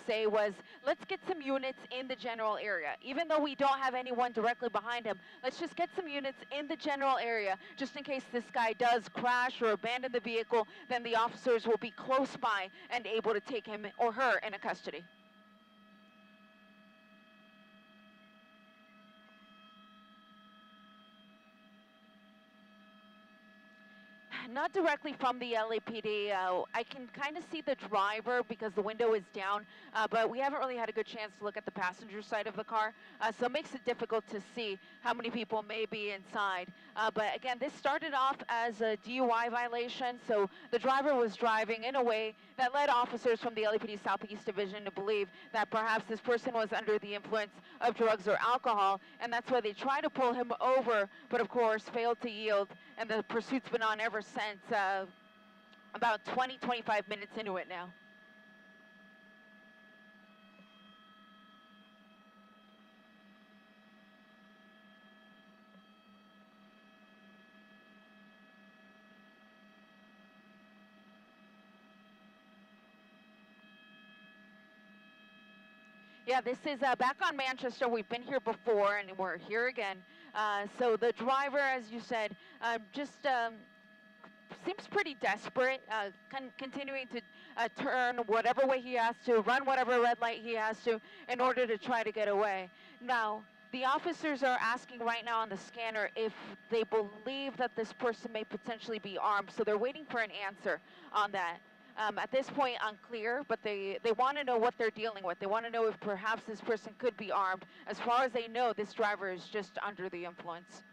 say was, let's get some units in the general area. Even though we don't have anyone directly behind him, let's just get some units in the general area, just in case this guy does crash or abandon the vehicle, then the officers will be close by and able to take him or her into custody. Not directly from the LAPD. I can kind of see the driver because the window is down, but we haven't really had a good chance to look at the passenger side of the car, so it makes it difficult to see how many people may be inside. But again, this started off as a DUI violation, so the driver was driving in a way that led officers from the LAPD Southeast Division to believe that perhaps this person was under the influence of drugs or alcohol, and that's why they tried to pull him over, but of course failed to yield, and the pursuit's been on ever since. About 20-25 minutes into it now. Yeah, this is back on Manchester. We've been here before, and we're here again. So the driver, as you said, just seems pretty desperate, continuing to turn whatever way he has to, run whatever red light he has to in order to try to get away. Now, the officers are asking right now on the scanner if they believe that this person may potentially be armed, so they're waiting for an answer on that. At this point, unclear, but they want to know what they're dealing with. They want to know if perhaps this person could be armed. As far as they know, this driver is just under the influence.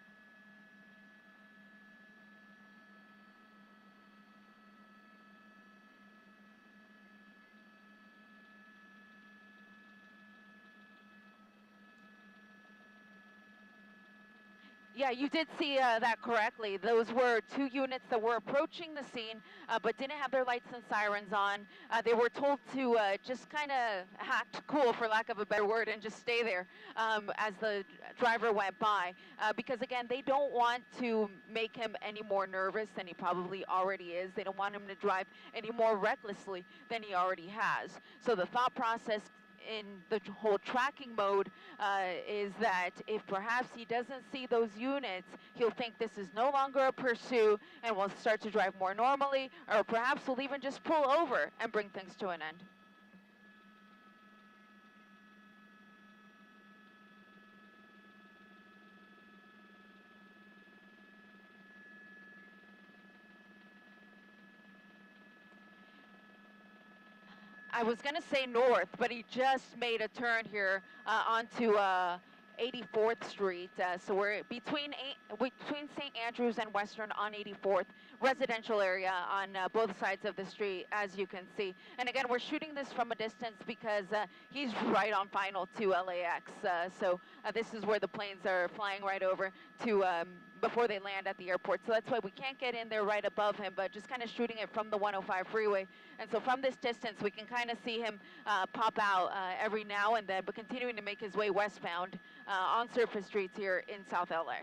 Yeah, you did see that correctly. Those were two units that were approaching the scene, but didn't have their lights and sirens on. They were told to just kind of act cool, for lack of a better word, and just stay there as the driver went by. Because, again, they don't want to make him any more nervous than he probably already is. They don't want him to drive any more recklessly than he already has. So the thought process in the whole tracking mode is that if perhaps he doesn't see those units, he'll think this is no longer a pursuit and will start to drive more normally, or perhaps will even just pull over and bring things to an end. I was going to say north, but he just made a turn here onto 84th Street. So we're between St. Andrews and Western on 84th, residential area on both sides of the street, as you can see. And again, we're shooting this from a distance because he's right on final to LAX. So this is where the planes are flying right over to before they land at the airport. So that's why we can't get in there right above him, but just kind of shooting it from the 105 freeway. And so from this distance, we can kind of see him pop out every now and then, but continuing to make his way westbound on surface streets here in South LA.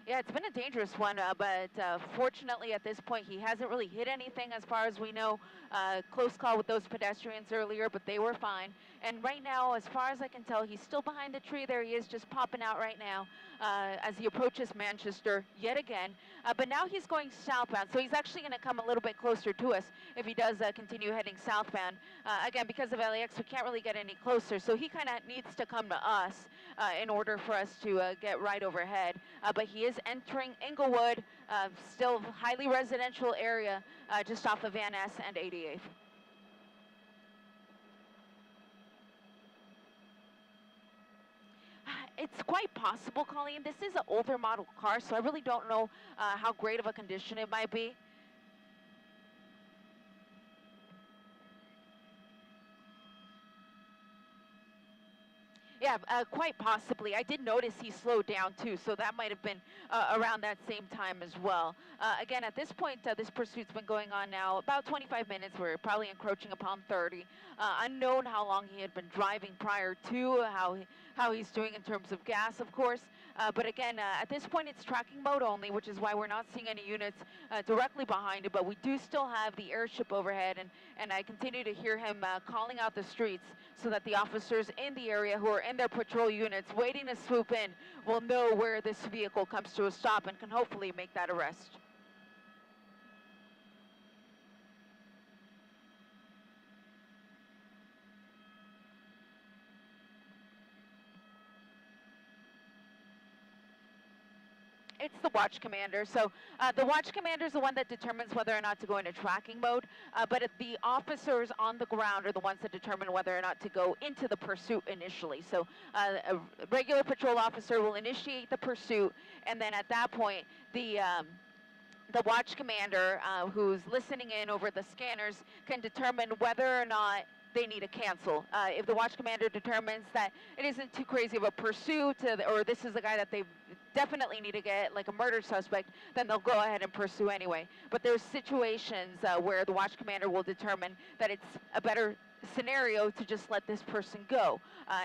Yeah, it's been a dangerous one, but fortunately at this point he hasn't really hit anything as far as we know. Close call with those pedestrians earlier, but they were fine. And right now, as far as I can tell, he's still behind the tree. There he is, just popping out right now as he approaches Manchester yet again. But now he's going southbound, so he's actually going to come a little bit closer to us if he does continue heading southbound. Again, because of LAX, we can't really get any closer, so he kind of needs to come to us in order for us to get right overhead. But he is entering Inglewood, still highly residential area, just off of Van Ness and 88th. It's quite possible, Colleen. This is an older model car, so I really don't know how great of a condition it might be. Yeah, quite possibly. I did notice he slowed down too, so that might have been around that same time as well. Again, at this point, this pursuit's been going on now about 25 minutes. We're probably encroaching upon 30. Unknown how long he had been driving prior to, how he's doing in terms of gas, of course. But again, at this point, it's tracking mode only, which is why we're not seeing any units directly behind it. But we do still have the airship overhead, and I continue to hear him calling out the streets so that the officers in the area who are in their patrol units waiting to swoop in will know where this vehicle comes to a stop and can hopefully make that arrest. It's the watch commander. So the watch commander is the one that determines whether or not to go into tracking mode, but the officers on the ground are the ones that determine whether or not to go into the pursuit initially. So a regular patrol officer will initiate the pursuit, and then at that point, the watch commander, who's listening in over the scanners, can determine whether or not they need to cancel. If the watch commander determines that it isn't too crazy of a pursuit, or this is a guy that they definitely need to get, like a murder suspect, then they'll go ahead and pursue anyway. But there's situations where the watch commander will determine that it's a better scenario to just let this person go.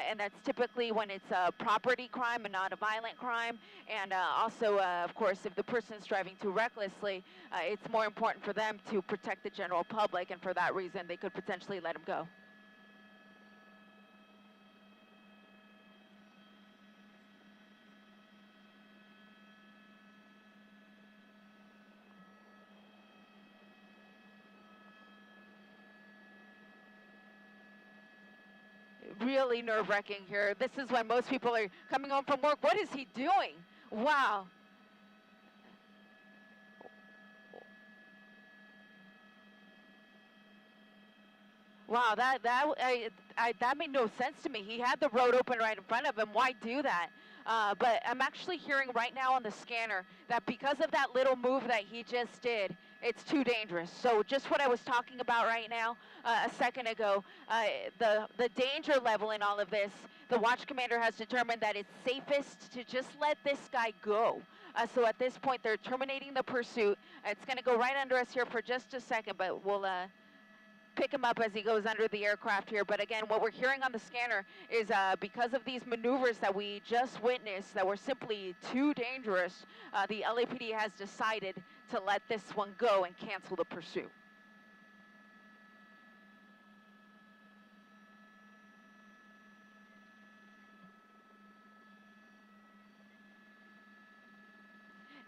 And that's typically when it's a property crime and not a violent crime. And also, of course, if the person's driving too recklessly, it's more important for them to protect the general public, and for that reason, they could potentially let him go. Really nerve-wracking here. This is when most people are coming home from work. What is he doing? Wow. Wow, that made no sense to me. He had the road open right in front of him. Why do that? But I'm actually hearing right now on the scanner that because of that little move that he just did, it's too dangerous. So just what I was talking about right now, a second ago, the danger level in all of this, the watch commander has determined that it's safest to just let this guy go. So at this point, they're terminating the pursuit. It's going to go right under us here for just a second, but we'll pick him up as he goes under the aircraft here. But again, what we're hearing on the scanner is because of these maneuvers that we just witnessed that were simply too dangerous, the LAPD has decided to let this one go and cancel the pursuit.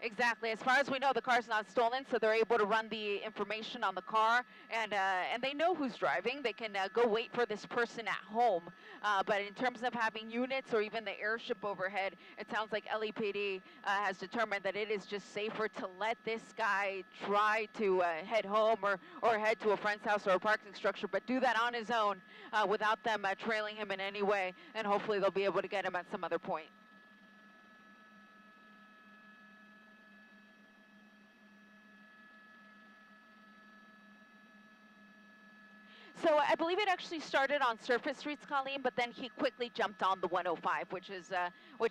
Exactly. As far as we know, the car's not stolen, so they're able to run the information on the car, and they know who's driving. They can go wait for this person at home. But in terms of having units or even the airship overhead, it sounds like LAPD has determined that it is just safer to let this guy try to head home or head to a friend's house or a parking structure, but do that on his own without them trailing him in any way, and hopefully they'll be able to get him at some other point. So I believe it actually started on surface streets, Colleen, but then he quickly jumped on the 105, which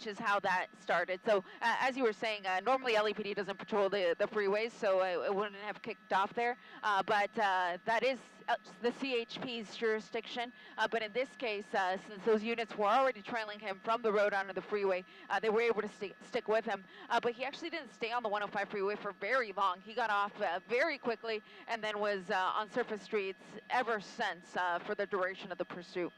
is how that started. So as you were saying, normally LAPD doesn't patrol the freeways, so it wouldn't have kicked off there. But that is the CHP's jurisdiction. But in this case, since those units were already trailing him from the road onto the freeway, they were able to stick with him. But he actually didn't stay on the 105 freeway for very long. He got off very quickly and then was on surface streets ever since for the duration of the pursuit.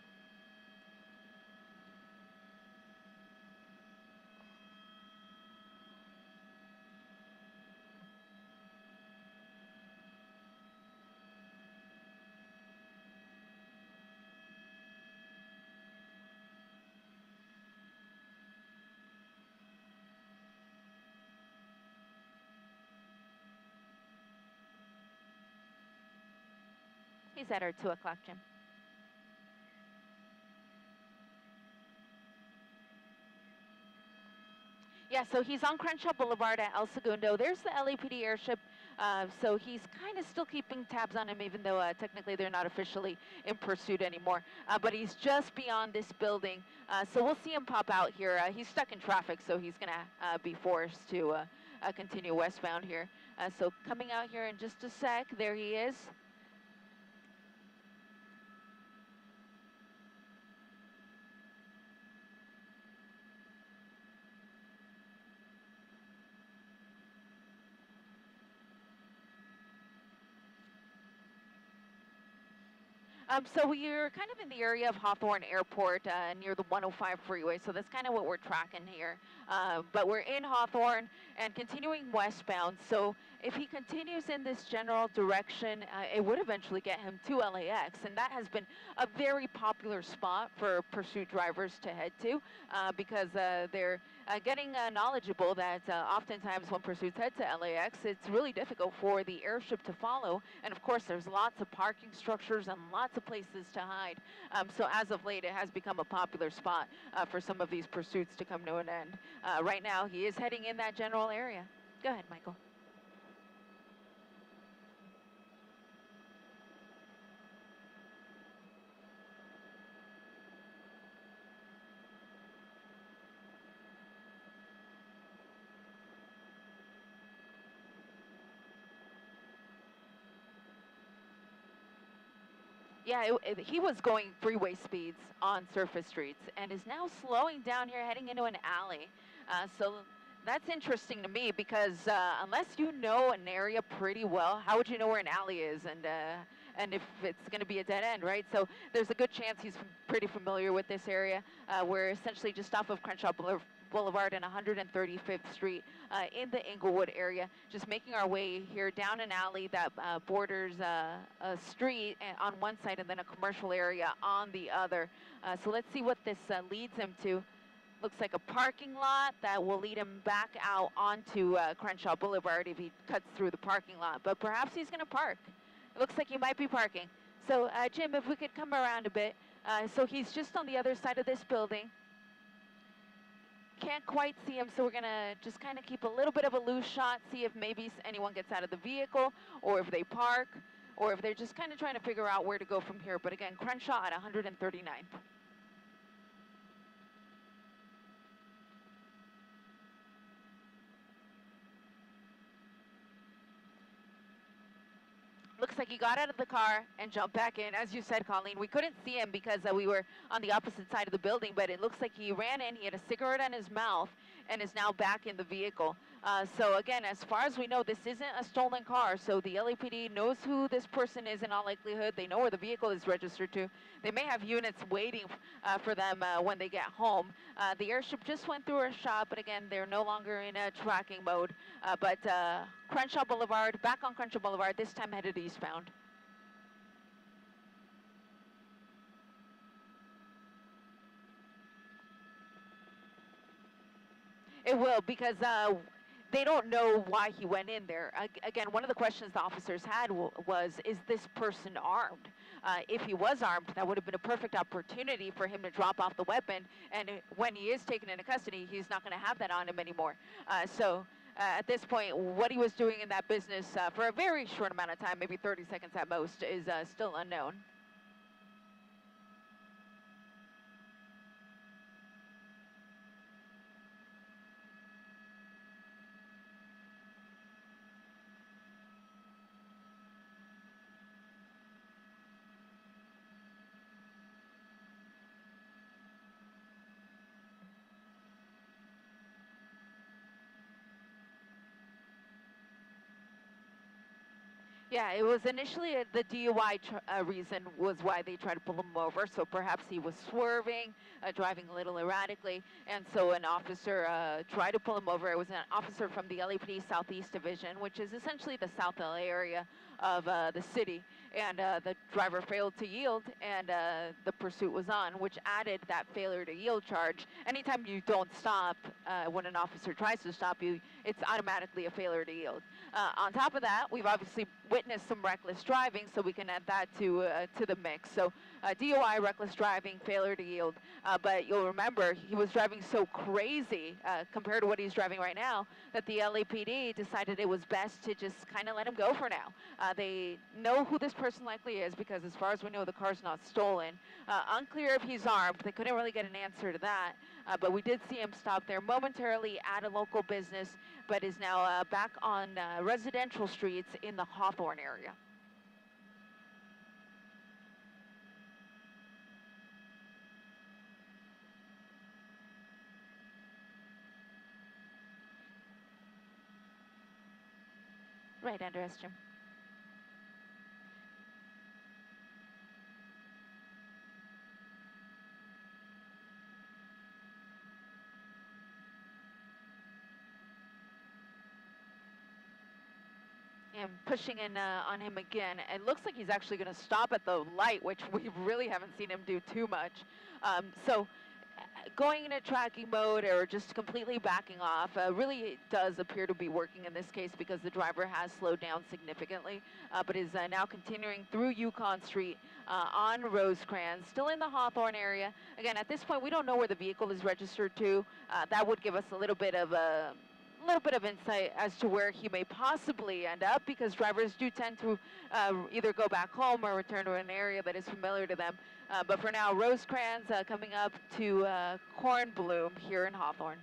He's at our 2 o'clock, Jim. Yeah, so he's on Crenshaw Boulevard at El Segundo. There's the LAPD airship So he's kind of still keeping tabs on him, even though technically they're not officially in pursuit anymore. But he's just beyond this building, so we'll see him pop out here. He's stuck in traffic, so he's going to be forced to continue westbound here. So coming out here in just a sec, there he is. So we're kind of in the area of Hawthorne Airport near the 105 freeway, so that's kind of what we're tracking here. But we're in Hawthorne and continuing westbound, so if he continues in this general direction, it would eventually get him to LAX, and that has been a very popular spot for pursuit drivers to head to because they're getting knowledgeable that oftentimes when pursuits head to LAX, it's really difficult for the airship to follow, and of course there's lots of parking structures and lots of places to hide. So as of late, it has become a popular spot for some of these pursuits to come to an end. Right now, he is heading in that general area. Go ahead, Michael. Yeah, he was going freeway speeds on surface streets and is now slowing down here, heading into an alley. So that's interesting to me because unless you know an area pretty well, how would you know where an alley is and if it's going to be a dead end, right? So there's a good chance he's pretty familiar with this area. We're essentially just off of Crenshaw Boulevard and 135th Street in the Inglewood area, just making our way here down an alley that borders a street on one side and then a commercial area on the other. So let's see what this leads him to. Looks like a parking lot that will lead him back out onto Crenshaw Boulevard if he cuts through the parking lot, but perhaps he's going to park. It looks like he might be parking. So Jim, if we could come around a bit. So he's just on the other side of this building. Can't quite see him, so we're gonna just kind of keep a little bit of a loose shot, see if maybe anyone gets out of the vehicle, or if they park, or if they're just kind of trying to figure out where to go from here. But again, Crenshaw at 139th. Looks like he got out of the car and jumped back in. As you said, Colleen, we couldn't see him because we were on the opposite side of the building, but it looks like he ran in, he had a cigarette in his mouth, and is now back in the vehicle. So again, as far as we know, this isn't a stolen car, so the LAPD knows who this person is in all likelihood. They know where the vehicle is registered to. They may have units waiting for them when they get home. The airship just went through our shop, but again, they're no longer in a tracking mode. But Crenshaw Boulevard, back on Crenshaw Boulevard, this time headed eastbound. It will, because they don't know why he went in there. Again, one of the questions the officers had was, is this person armed? If he was armed, that would have been a perfect opportunity for him to drop off the weapon, and when he is taken into custody, he's not going to have that on him anymore. So at this point, what he was doing in that business for a very short amount of time, maybe 30 seconds at most, is still unknown. Yeah, it was initially the DUI reason was why they tried to pull him over. So perhaps he was swerving, driving a little erratically, and so an officer tried to pull him over. It was an officer from the LAPD Southeast Division, which is essentially the South LA area of the city, and the driver failed to yield, and the pursuit was on, which added that failure to yield charge. Anytime you don't stop when an officer tries to stop you, it's automatically a failure to yield. On top of that, we've obviously witnessed some reckless driving, so we can add that to the mix. So DUI, reckless driving, failure to yield. But you'll remember he was driving so crazy compared to what he's driving right now that the LAPD decided it was best to just kind of let him go for now. They know who this person likely is because, as far as we know, the car's not stolen. Unclear if he's armed. They couldn't really get an answer to that. But we did see him stop there momentarily at a local business, but is now back on residential streets in the Hawthorne area. Right, Andreas, Jim. And pushing in on him again. It looks like he's actually going to stop at the light, which we really haven't seen him do too much. So going into tracking mode or just completely backing off really does appear to be working in this case because the driver has slowed down significantly, but is now continuing through Yukon Street on Rosecrans, still in the Hawthorne area. Again, at this point, we don't know where the vehicle is registered to. That would give us a little bit of insight as to where he may possibly end up, because drivers do tend to either go back home or return to an area that is familiar to them. But for now, Rosecrans coming up to Cornbloom here in Hawthorne.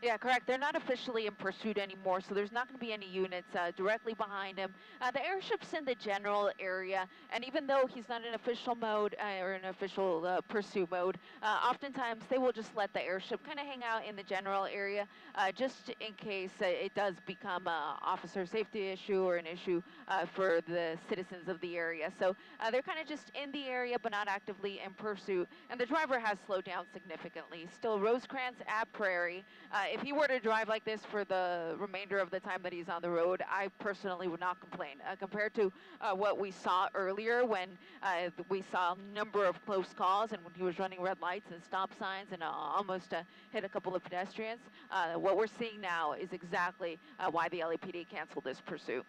Yeah, correct. They're not officially in pursuit anymore, so there's not going to be any units directly behind him. The airship's in the general area, and even though he's not in official mode or an official pursuit mode, oftentimes they will just let the airship kind of hang out in the general area just in case it does become an officer safety issue or an issue for the citizens of the area. So they're kind of just in the area but not actively in pursuit, and the driver has slowed down significantly. Still Rosecrans at Prairie. If he were to drive like this for the remainder of the time that he's on the road, I personally would not complain. Compared to what we saw earlier when we saw a number of close calls and when he was running red lights and stop signs and almost hit a couple of pedestrians, what we're seeing now is exactly why the LAPD canceled this pursuit.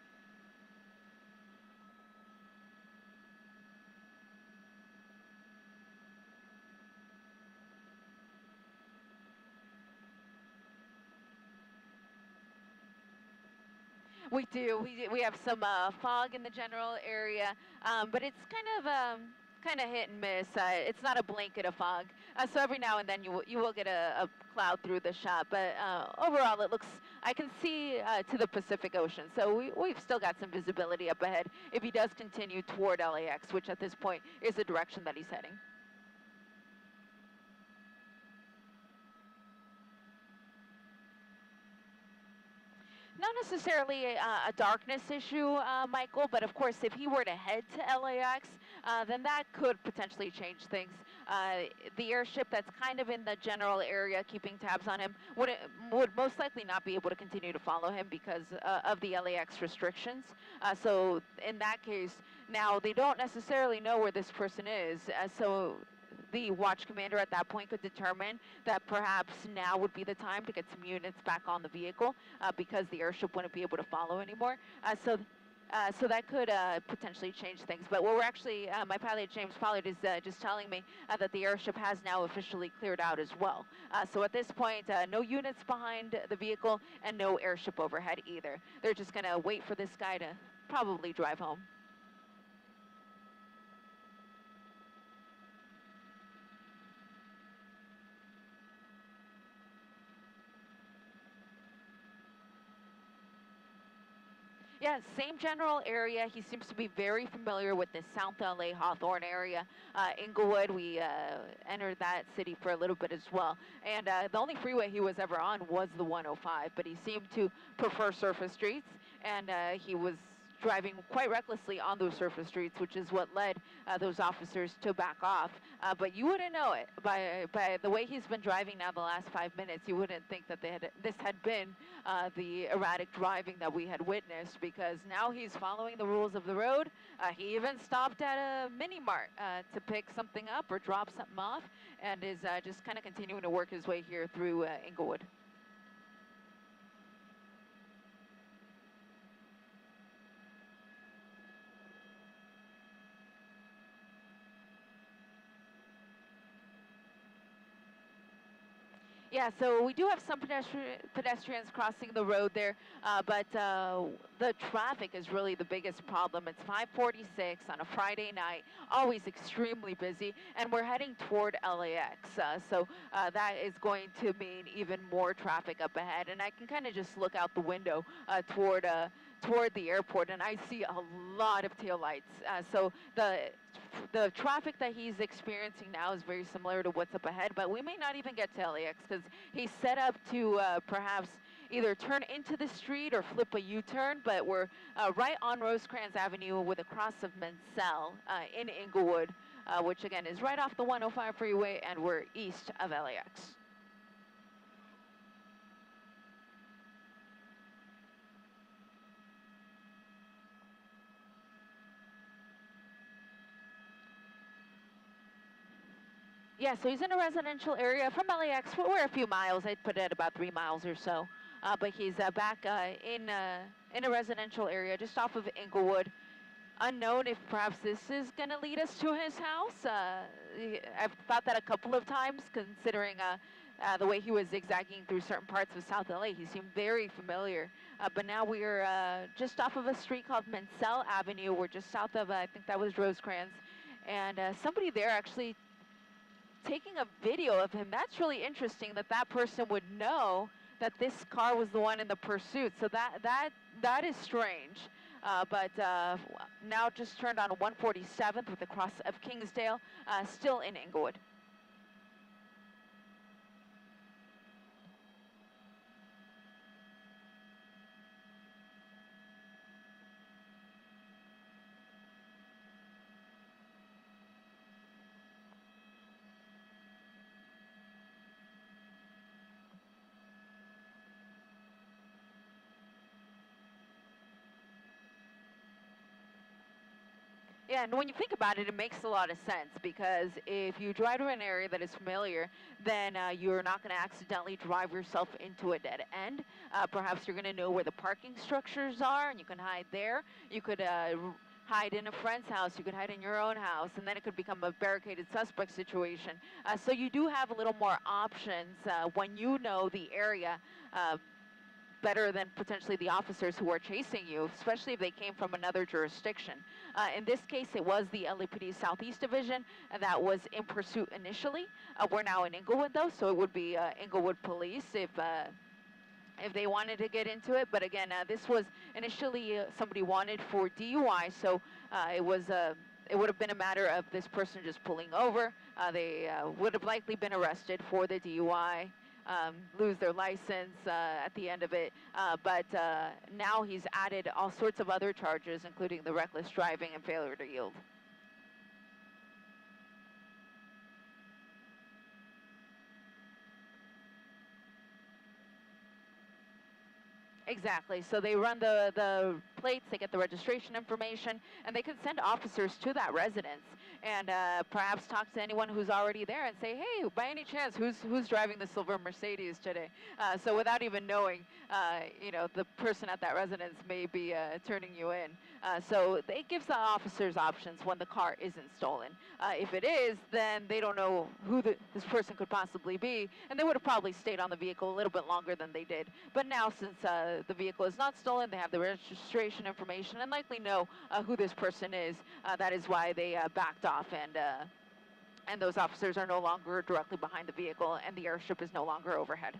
We do. We have some fog in the general area, but it's kind of hit and miss. It's not a blanket of fog, so every now and then you will get a cloud through the shot. But overall, it looks. I can see to the Pacific Ocean, so we've still got some visibility up ahead if he does continue toward LAX, which at this point is the direction that he's heading. Not necessarily a darkness issue, Michael, but of course, if he were to head to LAX, then that could potentially change things. The airship that's kind of in the general area keeping tabs on him would most likely not be able to continue to follow him because of the LAX restrictions. So in that case, now they don't necessarily know where this person is, so the watch commander at that point could determine that perhaps now would be the time to get some units back on the vehicle because the airship wouldn't be able to follow anymore. So that could potentially change things. But what we're actually, my pilot, James Pollard, is just telling me that the airship has now officially cleared out as well. So at this point, no units behind the vehicle and no airship overhead either. They're just going to wait for this guy to probably drive home. Yeah, same general area. He seems to be very familiar with the South LA Hawthorne area. Inglewood, we entered that city for a little bit as well. And the only freeway he was ever on was the 105, but he seemed to prefer surface streets, and he was driving quite recklessly on those surface streets, which is what led those officers to back off. But you wouldn't know it by the way he's been driving now the last 5 minutes. You wouldn't think that this had been the erratic driving that we had witnessed, because now he's following the rules of the road. He even stopped at a mini mart to pick something up or drop something off, and is just kind of continuing to work his way here through Inglewood. Yeah, so we do have some pedestrians crossing the road there, but the traffic is really the biggest problem. It's 5:46 on a Friday night, always extremely busy, and we're heading toward LAX. So that is going to mean even more traffic up ahead. And I can kind of just look out the window toward the airport, and I see a lot of taillights. So the traffic that he's experiencing now is very similar to what's up ahead, but we may not even get to LAX because he's set up to perhaps either turn into the street or flip a U-turn, but we're right on Rosecrans Avenue with a cross of Mansell in Inglewood, which again is right off the 105 freeway, and we're east of LAX. Yeah, so he's in a residential area from LAX. We're a few miles. I'd put it at about 3 miles or so. But he's back in a residential area just off of Inglewood. Unknown if perhaps this is going to lead us to his house. I've thought that a couple of times, considering the way he was zigzagging through certain parts of South LA. He seemed very familiar. But now we're just off of a street called Mansell Avenue. We're just south of, I think that was Rosecrans. And somebody there actually taking a video of him. That's really interesting that that person would know that this car was the one in the pursuit. So that is strange. But now just turned on 147th with the cross of Kingsdale, still in Inglewood. Yeah, and when you think about it, it makes a lot of sense, because if you drive to an area that is familiar, then you're not going to accidentally drive yourself into a dead end. Perhaps you're going to know where the parking structures are, and you can hide there. You could hide in a friend's house. You could hide in your own house, and then it could become a barricaded suspect situation. So you do have a little more options when you know the area better than potentially the officers who are chasing you, especially if they came from another jurisdiction. In this case, it was the LAPD Southeast Division that was in pursuit initially. We're now in Inglewood, though, so it would be Inglewood Police if they wanted to get into it. But again, this was initially somebody wanted for DUI, so it would have been a matter of this person just pulling over. They would have likely been arrested for the DUI. Lose their license at the end of it. But now he's added all sorts of other charges, including the reckless driving and failure to yield. Exactly. So they run the plates, they get the registration information, and they can send officers to that residence and perhaps talk to anyone who's already there and say, hey, by any chance, who's driving the silver Mercedes today? So without even knowing, the person at that residence may be turning you in. So it gives the officers options when the car isn't stolen. If it is, then they don't know who this person could possibly be, and they would have probably stayed on the vehicle a little bit longer than they did. But now, since the vehicle is not stolen, they have the registration information and likely know who this person is. That is why they backed off, and those officers are no longer directly behind the vehicle, and the airstrip is no longer overhead.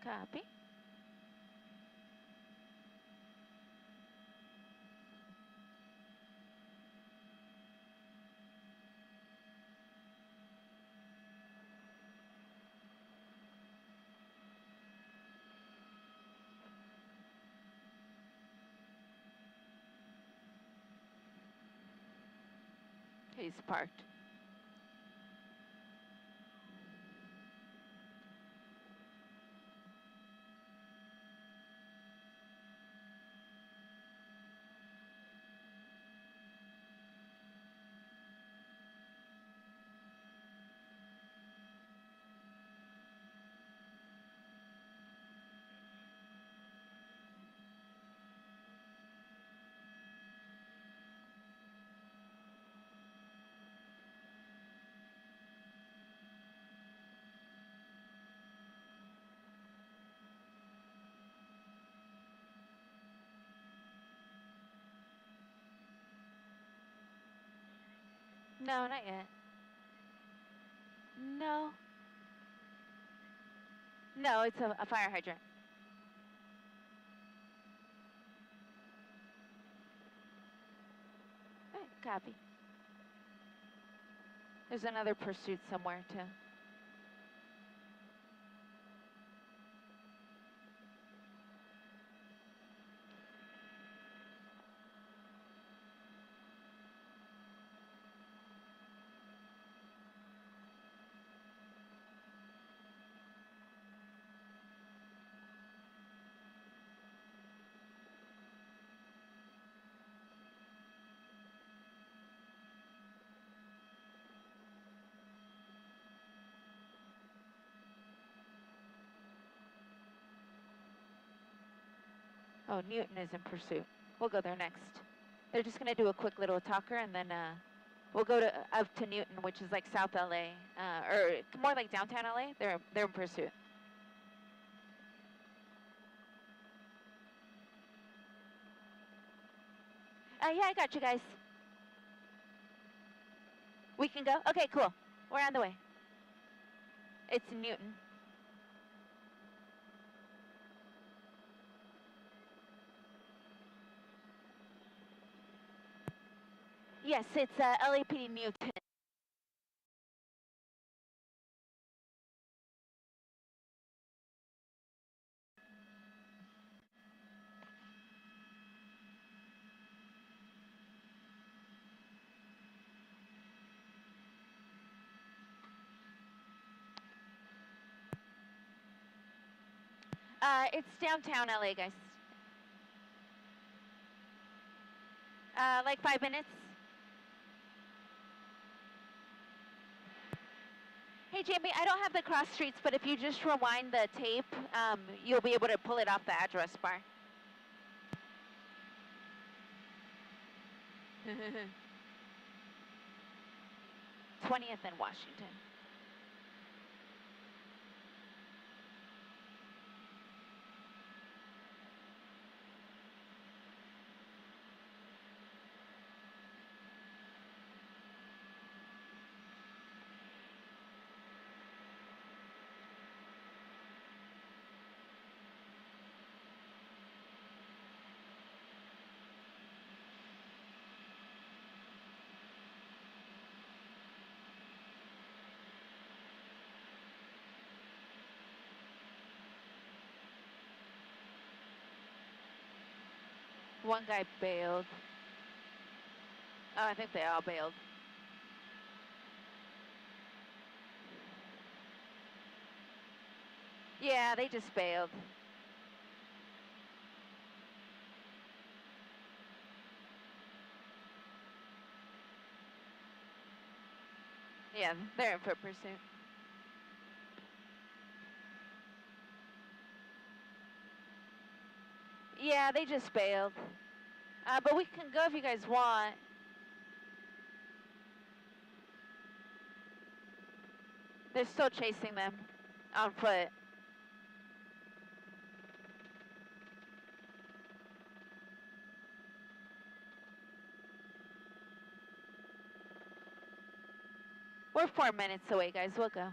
Copy. He's parked. No, not yet. No. No, it's a fire hydrant. Copy. There's another pursuit somewhere, too. Oh, Newton is in pursuit. We'll go there next. They're just going to do a quick little talker, and then we'll go to up to Newton, which is like South LA, or more like downtown LA. They're in pursuit. Yeah, I got you guys. We can go? Okay, cool. We're on the way. It's Newton. Yes, it's LAPD Newton. It's downtown LA, guys. Like 5 minutes. Hey, Jamie, I don't have the cross streets, but if you just rewind the tape, you'll be able to pull it off the address bar. 20th and Washington. One guy bailed. Oh, I think they all bailed. Yeah, they just bailed. Yeah, they're in for pursuit. Yeah, they just bailed. But we can go if you guys want. They're still chasing them on foot. We're 4 minutes away, guys. We'll go.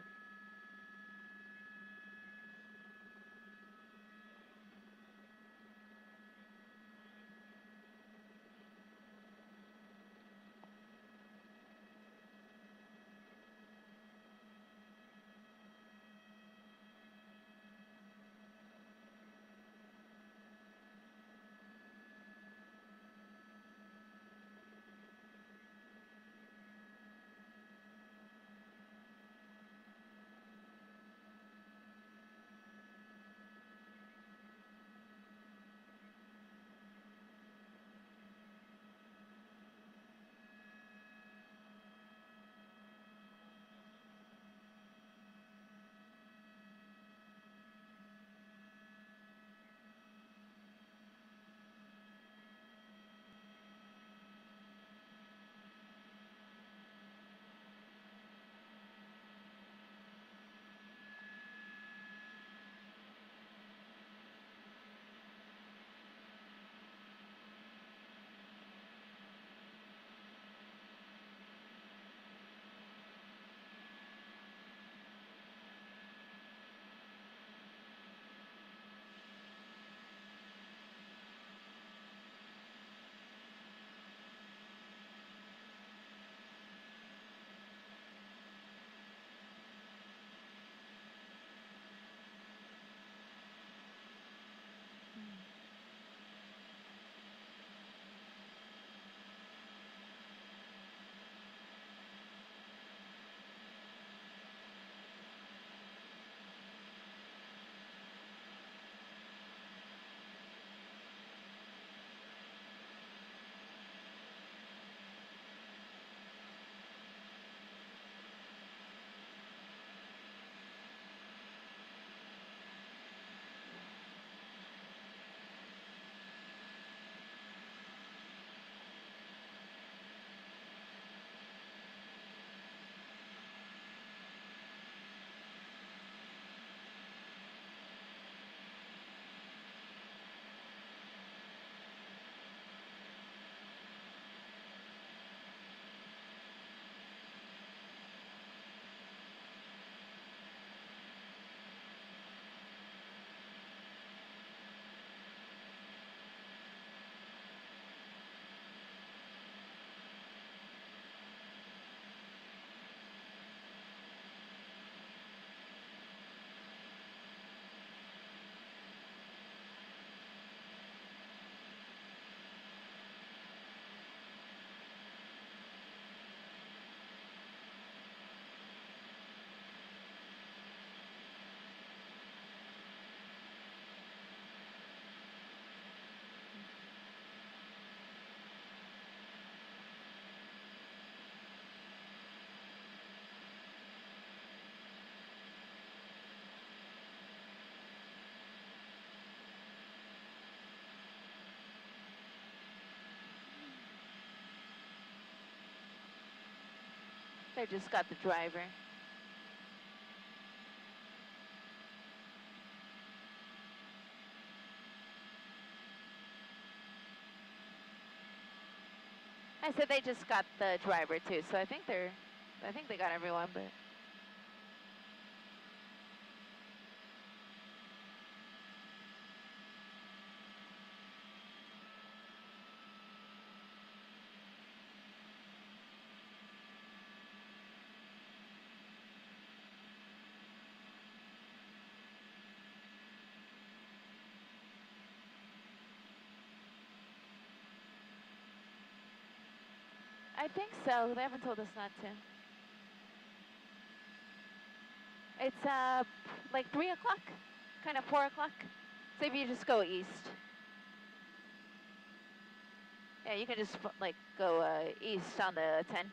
They just got the driver. I said they just got the driver too, so I think they got everyone, but. I think so. They haven't told us not to. It's like 3 o'clock, kind of 4 o'clock. So if you just go east. Yeah, you can just like go east on the 10.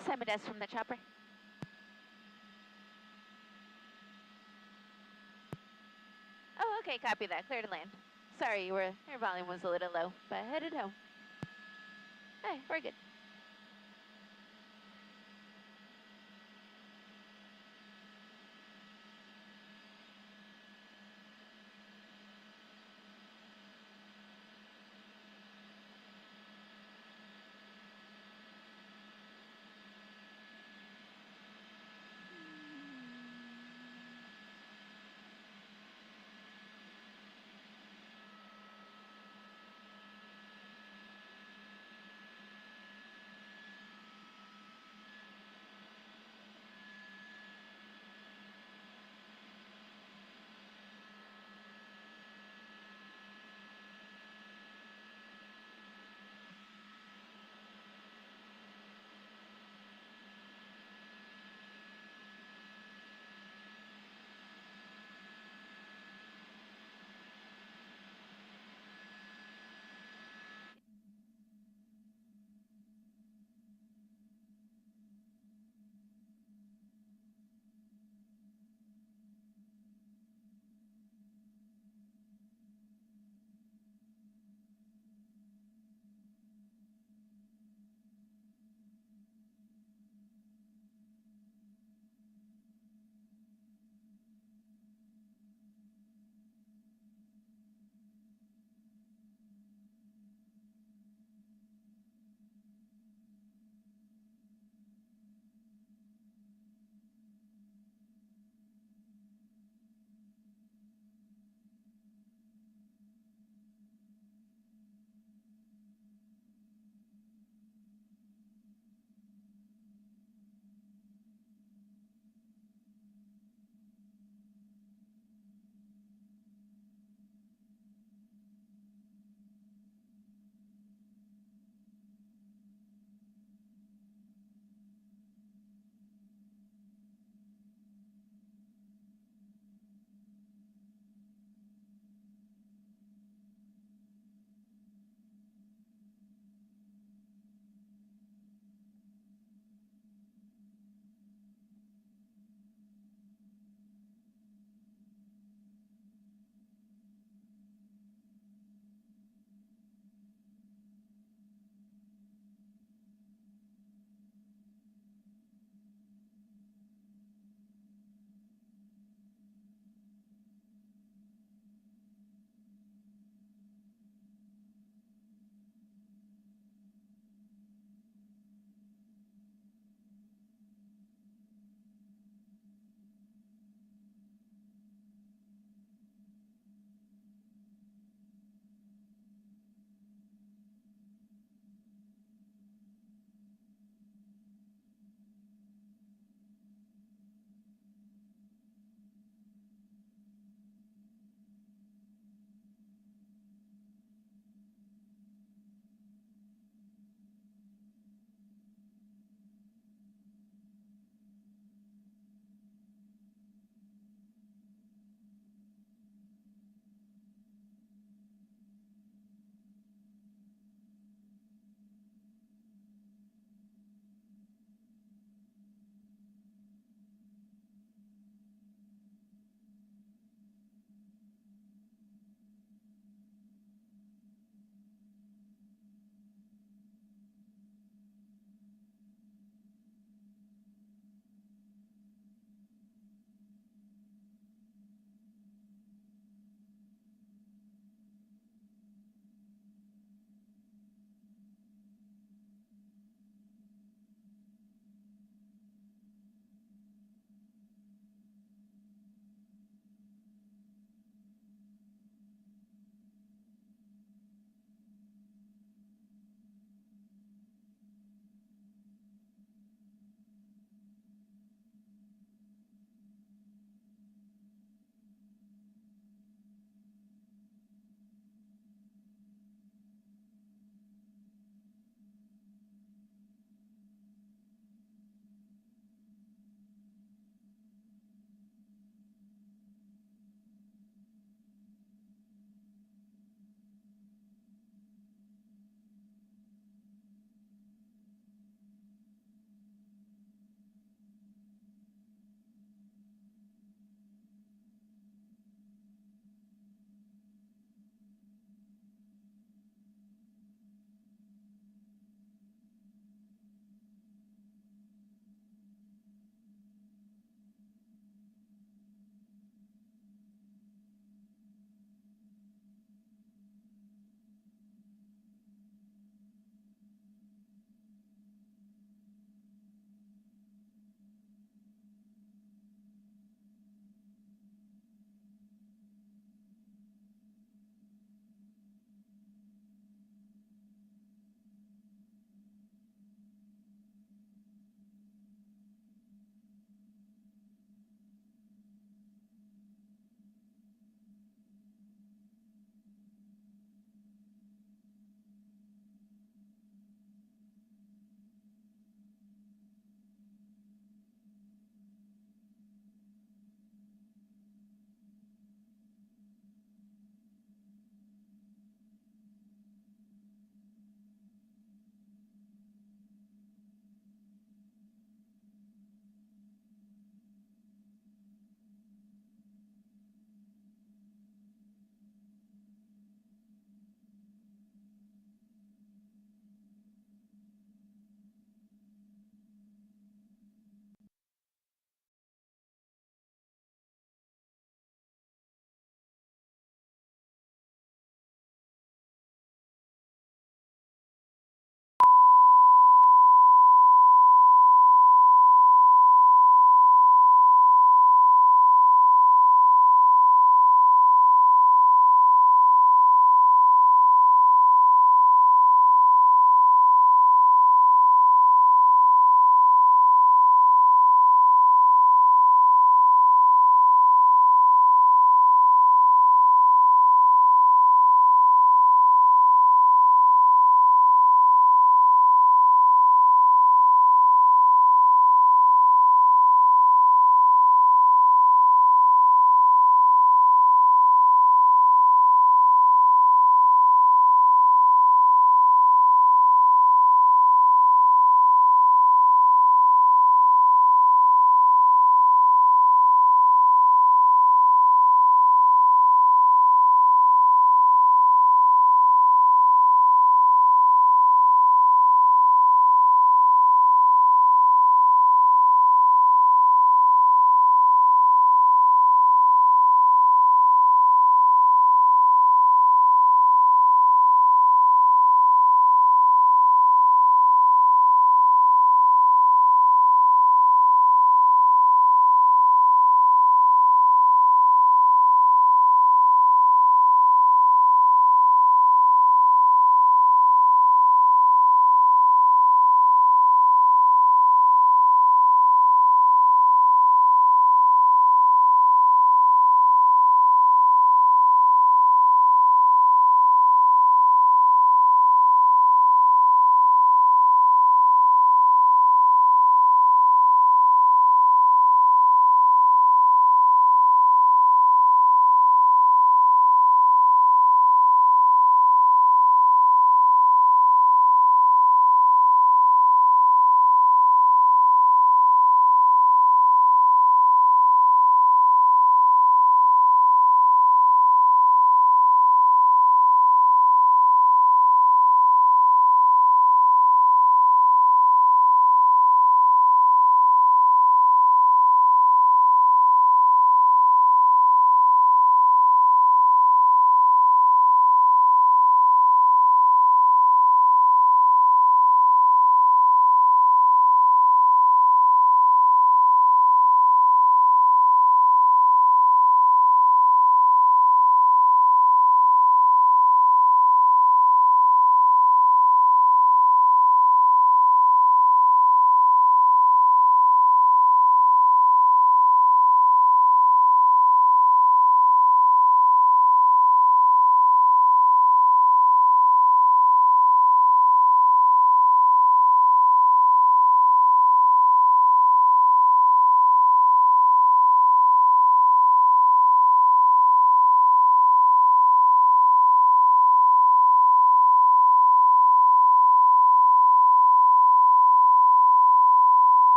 Assignment S from the chopper. Oh, okay, copy that. Clear to land. Sorry, your volume was a little low, but headed home. Hey, we're good.